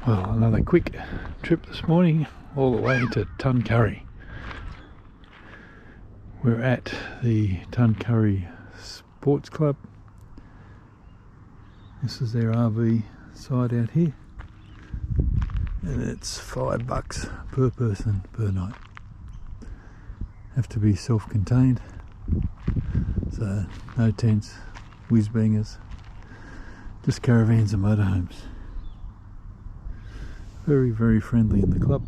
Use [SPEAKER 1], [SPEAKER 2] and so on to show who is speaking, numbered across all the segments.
[SPEAKER 1] Well, another quick trip this morning all the way to Tuncurry. We're at the Tuncurry Sports Club. This is their RV site out here, and it's $5 per person per night. Have to be self-contained, so no tents, whiz bangers, just caravans and motorhomes. Very, very friendly in the club.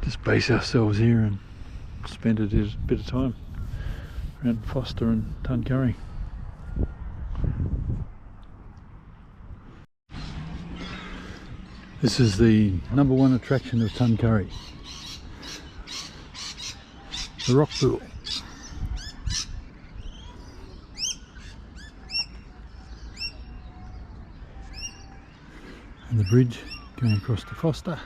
[SPEAKER 1] Just base ourselves here and spend a bit of time around Forster and Tuncurry. This is the #1 attraction of Tuncurry, the rock pool. And the bridge going across to Forster.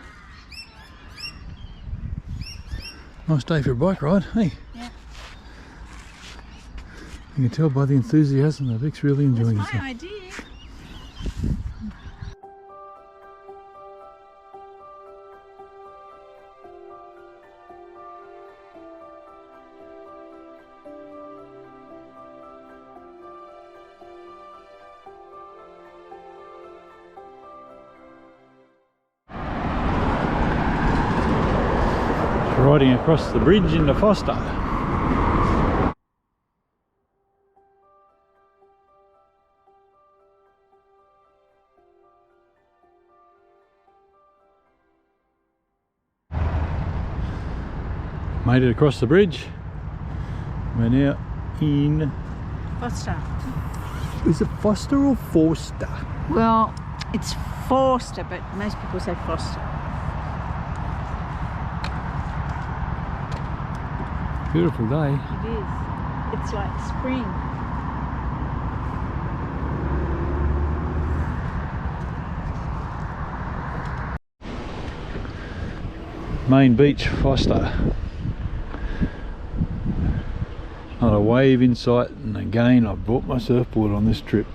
[SPEAKER 1] Nice day for a bike ride, hey?
[SPEAKER 2] Yeah.
[SPEAKER 1] You can tell by the enthusiasm that Vic's really enjoying
[SPEAKER 2] That's
[SPEAKER 1] himself.
[SPEAKER 2] my idea.
[SPEAKER 1] Riding across the bridge into Forster. Made it across the bridge. We're now in...
[SPEAKER 2] Forster.
[SPEAKER 1] Is it Forster or Forster?
[SPEAKER 2] Well, it's Forster, but most people say Forster.
[SPEAKER 1] Beautiful day.
[SPEAKER 2] It is. It's like spring.
[SPEAKER 1] Main beach, Forster. Not a wave in sight, and again I brought my surfboard on this trip.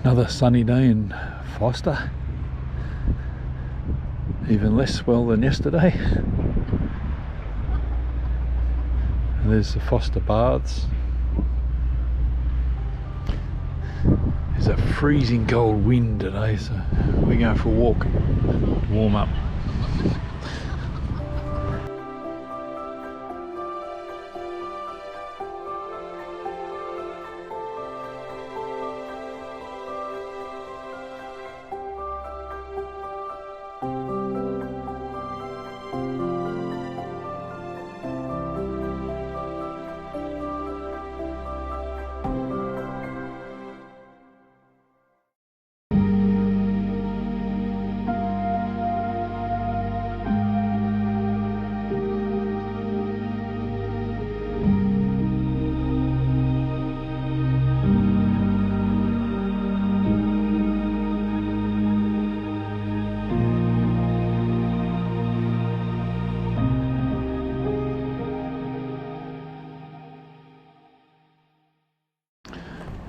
[SPEAKER 1] Another sunny day in Forster. Even less swell than yesterday. And there's the Forster Baths. There's a freezing cold wind today, so we're going for a walk to warm up.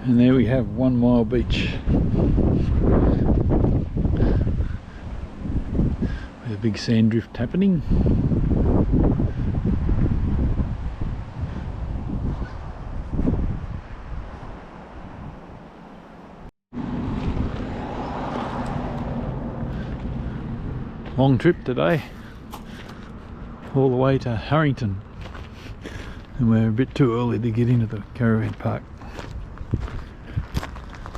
[SPEAKER 1] And there we have 1 Mile Beach with a big sand drift happening. Long trip today, all the way to Harrington, and we're a bit too early to get into the caravan park.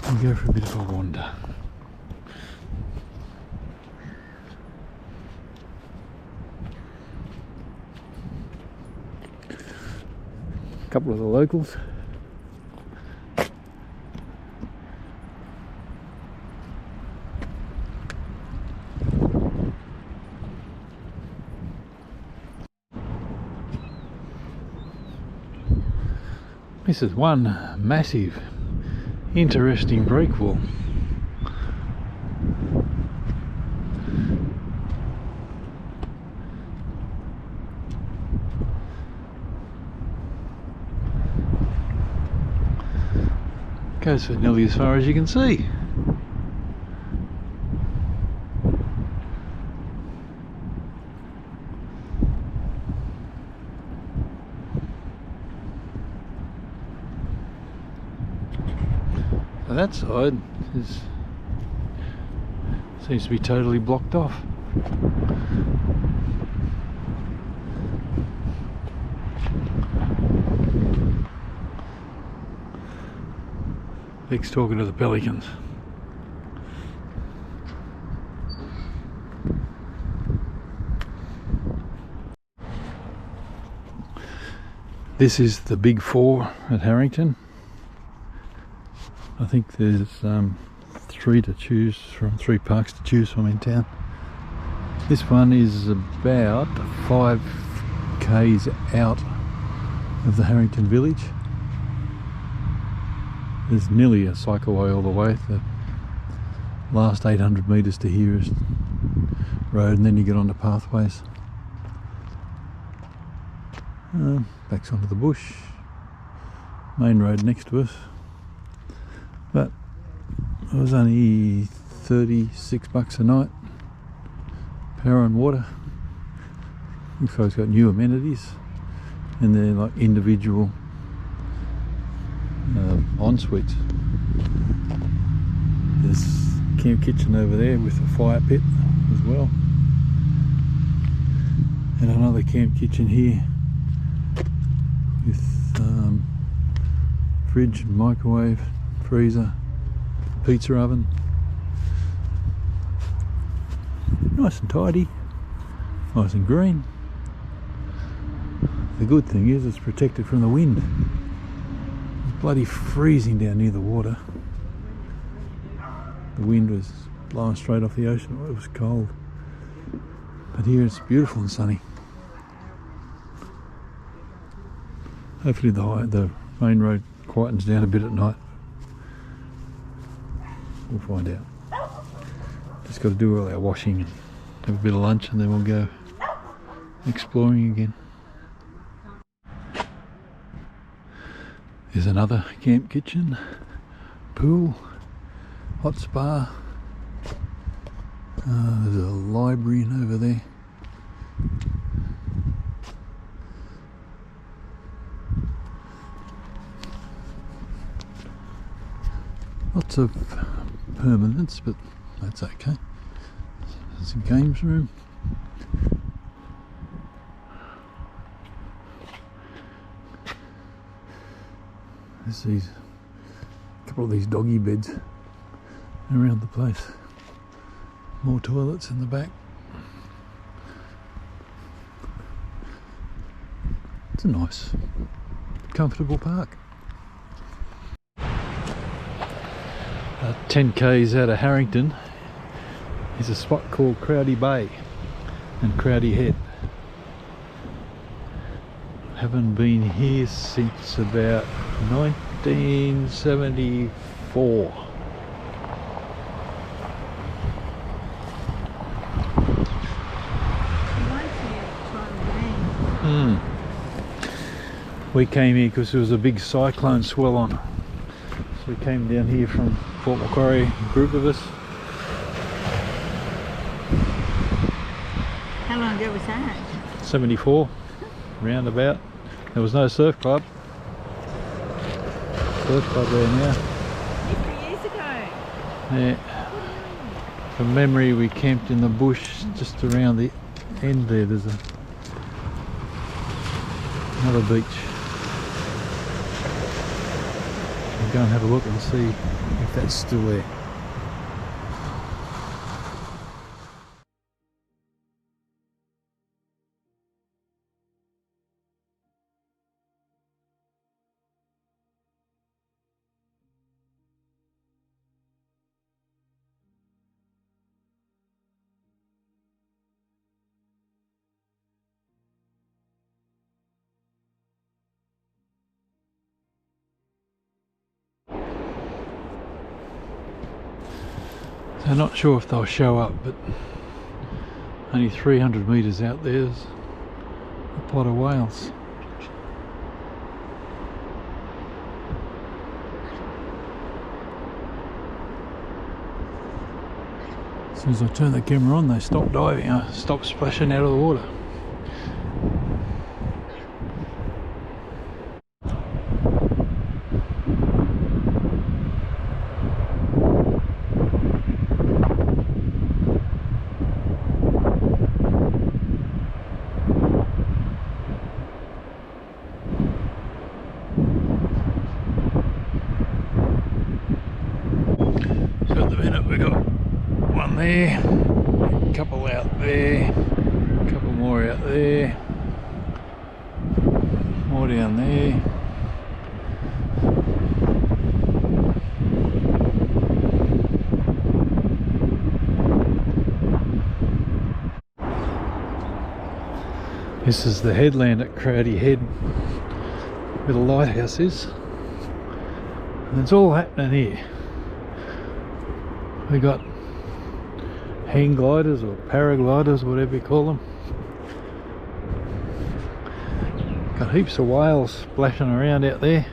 [SPEAKER 1] We'll go for a bit of a wander. A couple of the locals. This is one massive, interesting break wall. Goes for nearly as far as you can see. That side seems to be totally blocked off. Vic's talking to the pelicans. This is the Big Four at Harrington. I think there's three parks to choose from in town. This one is about 5 k's out of the Harrington village. There's nearly a cycleway all the way. The last 800 metres to here is road, and then you get onto pathways. Backs onto the bush. Main road next to us. But it was only $36 a night. Power and water. Looks like it's got new amenities, and they're like individual en-suites. There's a camp kitchen over there with a fire pit as well, and another camp kitchen here with fridge, microwave, freezer, pizza oven. Nice and tidy, nice and green. The good thing is it's protected from the wind. It's bloody freezing down near the water. The wind was blowing straight off the ocean. It was cold, but here it's beautiful and sunny. Hopefully the main road quietens down a bit at night. We'll find out. Just got to do all our washing and have a bit of lunch, and then we'll go exploring again. There's another camp kitchen, pool, hot spa. There's a library over there. Lots of permanents, but that's okay. There's a games room. There's a couple of these doggy beds around the place. More toilets in the back. It's a nice, comfortable park. 10 k's out of Harrington is a spot called Crowdy Bay and Crowdy Head. Haven't been here since about 1974. We came here because there was a big cyclone swell on. So we came down here from Fort Macquarie, a group of us.
[SPEAKER 2] How long ago was that?
[SPEAKER 1] 74, roundabout. There was no surf club. Surf club there now.
[SPEAKER 2] 3 years ago.
[SPEAKER 1] Yeah. From memory, we camped in the bush just around the end there. There's another beach. We'll go and have a look and see if that's still there. I'm not sure if they'll show up, but only 300 metres out there's a pot of whales. As soon as I turn the camera on, they stop diving, stop splashing out of the water. So at the minute we got one there, a couple out there, a couple more out there, more down there. This is the headland at Crowdy Head, where the lighthouse is, and it's all happening here. We got hang gliders or paragliders, whatever you call them. Got heaps of whales splashing around out there.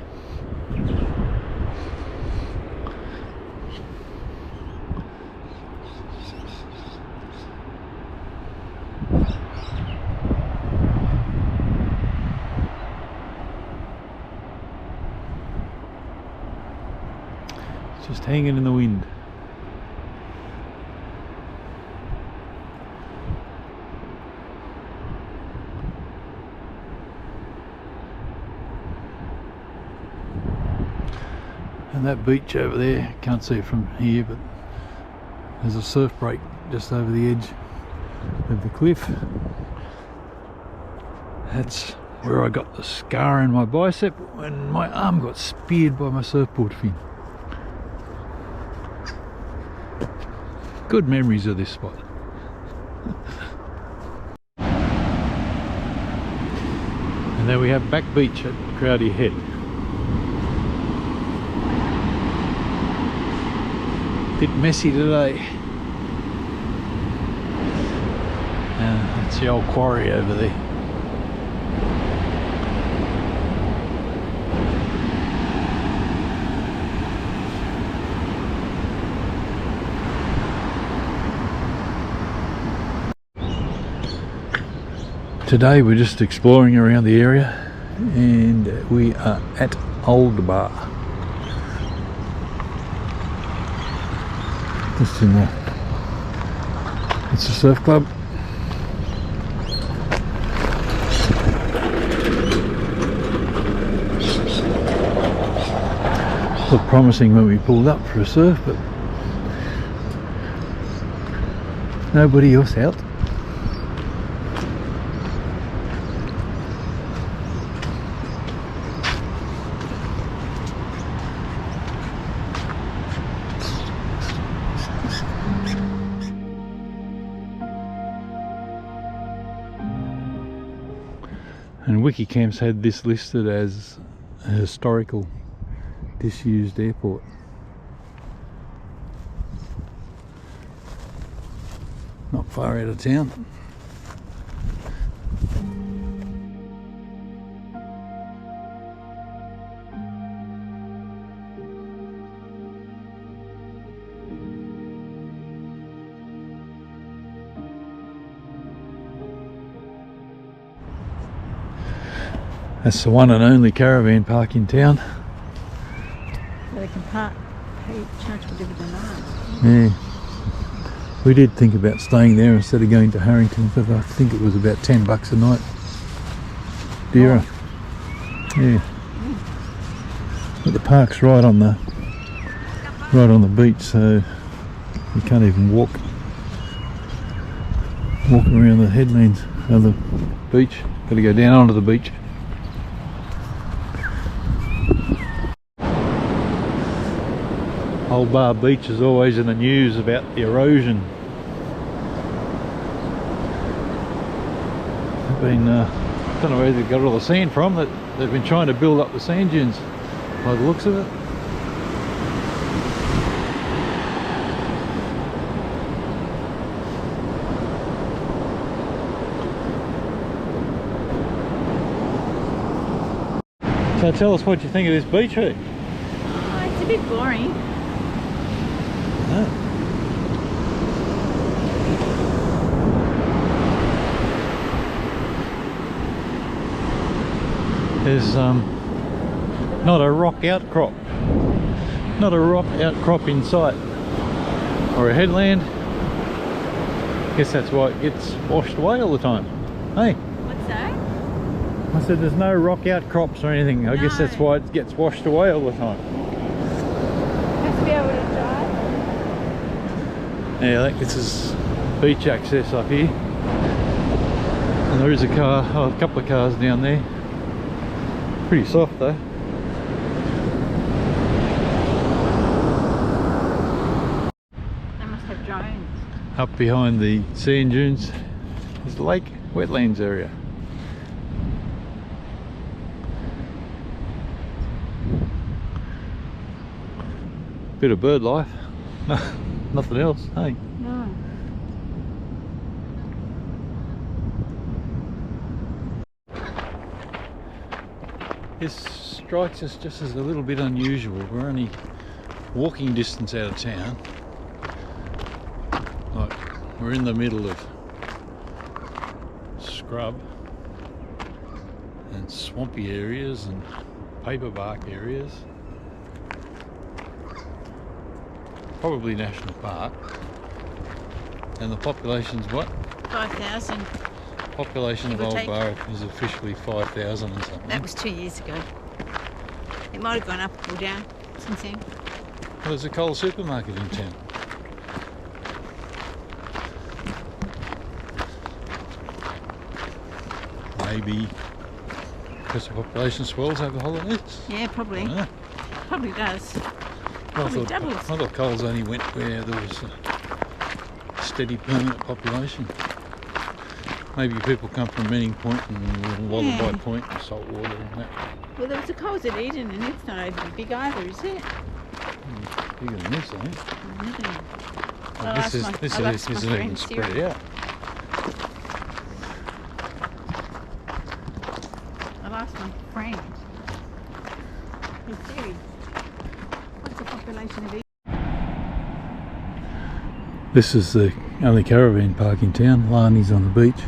[SPEAKER 1] It's just hanging in the wind. And that beach over there, can't see it from here, but there's a surf break just over the edge of the cliff. That's where I got the scar in my bicep when my arm got speared by my surfboard fin. Good memories of this spot. And there we have Back Beach at Crowdy Head. Bit messy today. That's the old quarry over there. Today we're just exploring around the area, and we are at Old Bar. Just in there. It's a surf club. Looked promising when we pulled up for a surf, but nobody else out. And Wikicamps had this listed as a historical disused airport. Not far out of town. That's the one and only caravan park in town.
[SPEAKER 2] So they can charge whatever they like.
[SPEAKER 1] Yeah. We did think about staying there instead of going to Harrington, but I think it was about $10 a night. Dearer. Yeah. But the park's right on the beach, so you can't even walk around the headlands of the beach. Got to go down onto the beach. Old Bar Beach is always in the news about the erosion. They've been, don't know where they got all the sand from, that they've been trying to build up the sand dunes by the looks of it. So tell us what you think of this beach, eh?
[SPEAKER 2] Oh, it's a bit boring.
[SPEAKER 1] No. There's not a rock outcrop. Not a rock outcrop in sight. Or a headland. Guess that's why it gets washed away all the time. Hey?
[SPEAKER 2] What's that?
[SPEAKER 1] I said there's no rock outcrops or anything. I guess that's why it gets washed away all the time.
[SPEAKER 2] Has to be able to drive.
[SPEAKER 1] Yeah, I think this is beach access up here. And there is a car, oh, a couple of cars down there. Pretty soft though.
[SPEAKER 2] They must have drones.
[SPEAKER 1] Up behind the sand dunes is the lake wetlands area. Bit of bird life. Nothing else, hey?
[SPEAKER 2] No.
[SPEAKER 1] This strikes us just as a little bit unusual. We're only walking distance out of town. Like, we're in the middle of scrub and swampy areas and paperbark areas. Probably national park. And the population's what?
[SPEAKER 2] 5,000.
[SPEAKER 1] Population of
[SPEAKER 2] Give or
[SPEAKER 1] Old
[SPEAKER 2] take.
[SPEAKER 1] Barra is officially 5,000 and something.
[SPEAKER 2] That was 2 years ago. It might have gone up or down since then.
[SPEAKER 1] Well, there's a Coles supermarket in town. Maybe because the population swells over holidays.
[SPEAKER 2] Yeah, probably.
[SPEAKER 1] I don't know.
[SPEAKER 2] Probably does.
[SPEAKER 1] Well,
[SPEAKER 2] Probably doubles.
[SPEAKER 1] I thought Coles only went where there was a steady permanent population. Maybe people come from Tacking Point and Wauchope Point and saltwater and that.
[SPEAKER 2] Well, there was a Coles at Eden and it's not overly big either, is it?
[SPEAKER 1] Bigger than this, I think.
[SPEAKER 2] I'll
[SPEAKER 1] This
[SPEAKER 2] ask
[SPEAKER 1] is
[SPEAKER 2] my-
[SPEAKER 1] this
[SPEAKER 2] I'll
[SPEAKER 1] is
[SPEAKER 2] ask my
[SPEAKER 1] isn't even
[SPEAKER 2] friend
[SPEAKER 1] spread
[SPEAKER 2] Siri.
[SPEAKER 1] out.
[SPEAKER 2] I'll ask my friend. Hey Siri, what's the population of Eden?
[SPEAKER 1] This is the only caravan park in town. Lani's on the beach.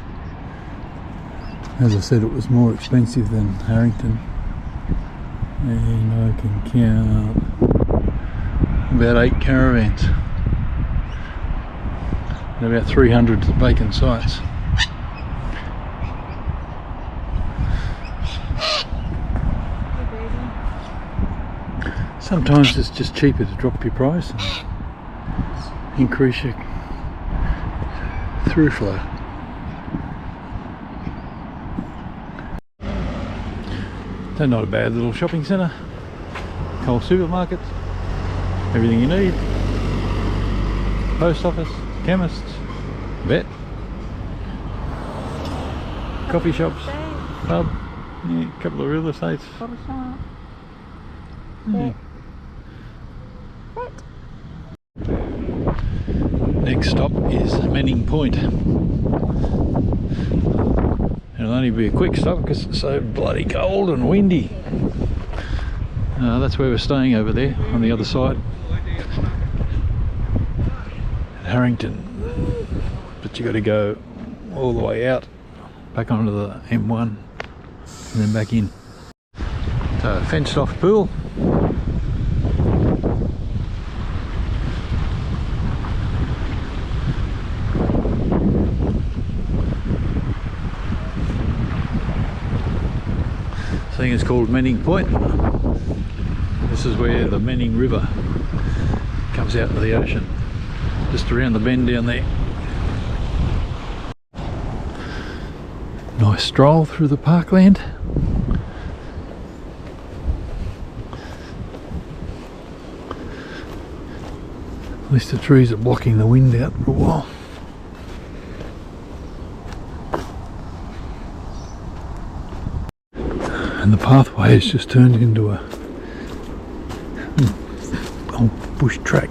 [SPEAKER 1] As I said, it was more expensive than Harrington. And I can count about 8 caravans. And about 300 vacant sites. Sometimes it's just cheaper to drop your price and increase your through flow. So not a bad little shopping centre. Coles supermarkets, everything you need. Post office, chemists, vet, coffee shops, pub, yeah, a couple of real estates.
[SPEAKER 2] Bottle shop.
[SPEAKER 1] Yeah. Next stop is Tacking Point. It'll only be a quick stop because it's so bloody cold and windy. That's where we're staying over there on the other side. At Harrington. But you got to go all the way out, back onto the M1 and then back in. So fenced off pool. This thing is called Tacking Point. This is where the Tacking River comes out to the ocean, just around the bend down there. Nice stroll through the parkland. At least the trees are blocking the wind out for a while. And the pathway has just turned into a old bush track.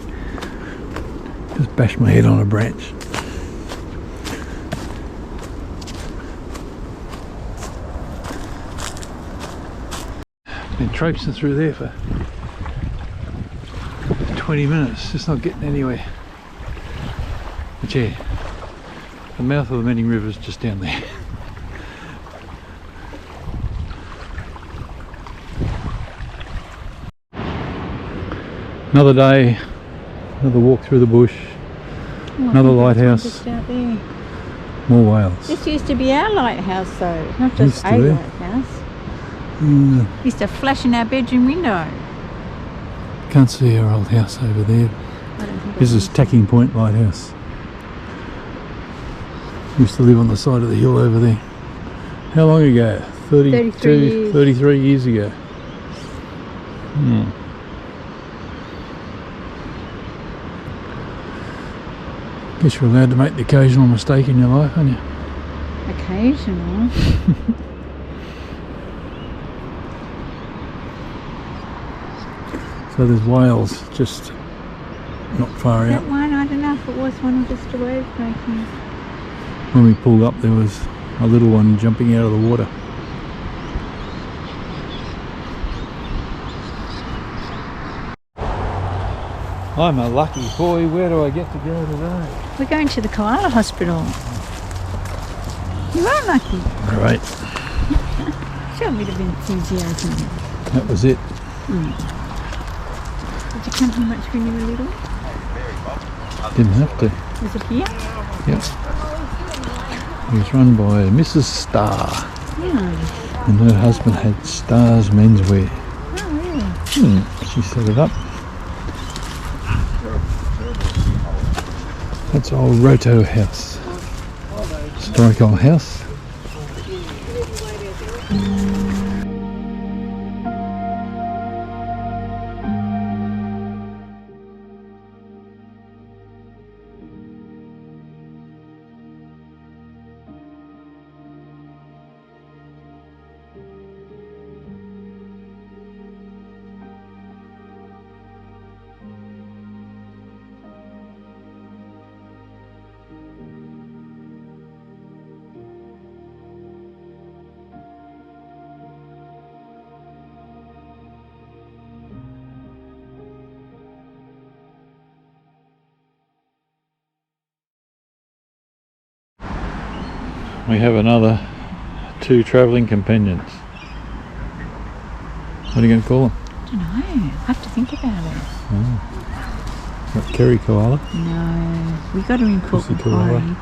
[SPEAKER 1] Just bashed my head on a branch. Been traipsing through there for 20 minutes, just not getting anywhere. But yeah, the mouth of the Manning River is just down there. Another day, another walk through the bush, another lighthouse,
[SPEAKER 2] Just out there.
[SPEAKER 1] more whales.
[SPEAKER 2] This used to be our lighthouse though, not just a lighthouse. Used to flash in our bedroom window.
[SPEAKER 1] Can't see our old house over there. This is Tacking Point Lighthouse. Used to live on the side of the hill over there. How long ago? 33 years ago. Guess you're allowed to make the occasional mistake in your life, aren't you?
[SPEAKER 2] Occasional.
[SPEAKER 1] So there's whales just not far
[SPEAKER 2] That
[SPEAKER 1] out.
[SPEAKER 2] one, I don't know if it was one or just a wave breaking.
[SPEAKER 1] When we pulled up there was a little one jumping out of the water. I'm a lucky boy, where do I get to go today?
[SPEAKER 2] We're going to the koala hospital. You are lucky.
[SPEAKER 1] Great,
[SPEAKER 2] Show a bit of enthusiasm.
[SPEAKER 1] that was it.
[SPEAKER 2] Did you come here much when you were little?
[SPEAKER 1] Didn't have to.
[SPEAKER 2] Was it here?
[SPEAKER 1] Yep. It was run by Mrs. Starr,
[SPEAKER 2] Yeah.
[SPEAKER 1] and her husband had Starr's Menswear.
[SPEAKER 2] Oh, really?
[SPEAKER 1] She set it up. That's old Roto House. Historic old house. We have another 2 travelling companions. What are you going to call them?
[SPEAKER 2] I don't know. I have to think about it.
[SPEAKER 1] What, Kerry koala?
[SPEAKER 2] No. We got her in Port
[SPEAKER 1] Pussy koala.
[SPEAKER 2] Macquarie.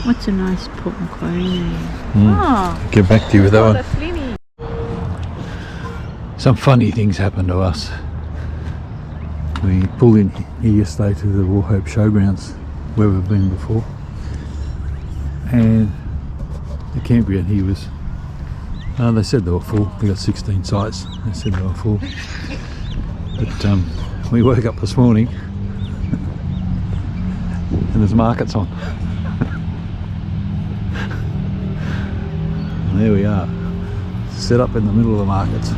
[SPEAKER 2] What's a nice Port Macquarie name?
[SPEAKER 1] I'll get back to you with that one.
[SPEAKER 2] Flinny.
[SPEAKER 1] Some funny things happened to us. We pulled in here yesterday to the Wauchope showgrounds where we've been before, and the campground here was, they said they were full. They got 16 sites. They said they were full. But we woke up this morning and there's markets on. And there we are, set up in the middle of the markets.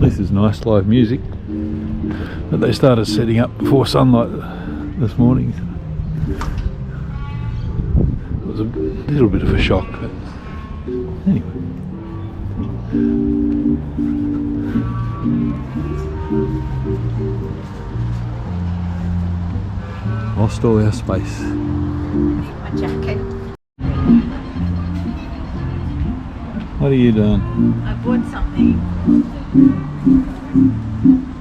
[SPEAKER 1] This is nice live music that they started setting up before sunlight this morning. It was a little bit of a shock, but anyway. Lost all our space.
[SPEAKER 2] My jacket.
[SPEAKER 1] What are you doing?
[SPEAKER 2] I bought something.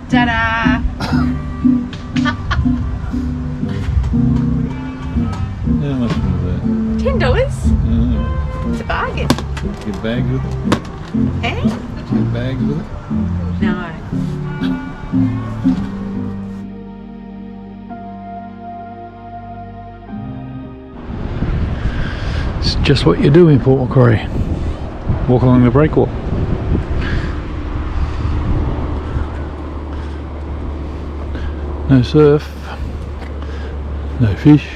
[SPEAKER 2] Ta-da!
[SPEAKER 1] How much was that?
[SPEAKER 2] $10.
[SPEAKER 1] Oh,
[SPEAKER 2] It's a bargain.
[SPEAKER 1] get bags with it?
[SPEAKER 2] Eh?
[SPEAKER 1] Get bags with it?
[SPEAKER 2] No.
[SPEAKER 1] It's just what you do in Port Macquarie. Walk along the breakwalk. No surf, no fish.